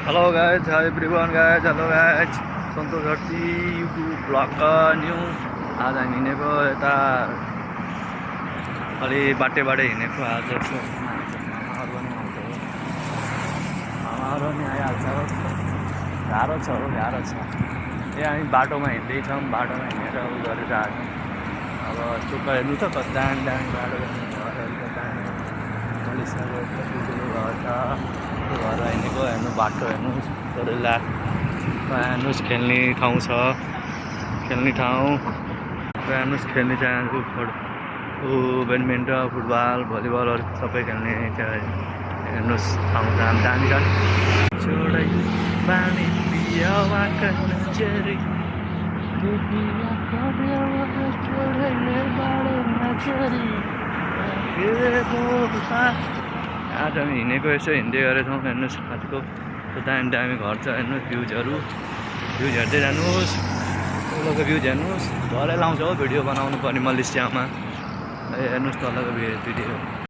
Hello guys, hi everyone guys, hello guys, Santosh Harti YouTube vlog new. आज हामी हिँडेको यता अलि बाटे हिँडेको आज चाहिँ मामाहरू पनि आउँछ हो, मामाहरू पनि आइहाल्छ हो। गाह्रो छ हो, गाह्रो छ। हामी बाटोमा हिँड्दैछौँ, बाटोमा हिँडेर उ गरेर आएको। अब चुक्क हेर्नु त कति दामी दामी बाटो घरहरू त दामी मलिसकेको यस्तो ठुल्ठुलो घर छ। त्यो घर हिँडेको हेर्नु, बाटो हेर्नुहोस्, डरैला हेर्नुहोस्, खेल्ने ठाउँ छ, खेल्ने ठाउँ हेर्नुहोस्, खेल्ने चाहन्छु ब्याडमिन्टन, फुटबल, भलिबलहरू सबै खेल्ने हेर्नुहोस्, ठाउँ दामी छ। छोडै पानी पियावा कन्चरी आज हामी हिँडेको यसो हिँड्दै गरेछौँ। हेर्नुहोस् आजको दामी दामी घर छ, हेर्नुहोस् भ्युजहरू, भ्युज हेर्दै जानुहोस्, तलको भ्युज हेर्नुहोस्। भरे लाउँछ हो भिडियो बनाउनु पर्ने मलेसियामा। हेर्नुहोस् तलको भिडियो।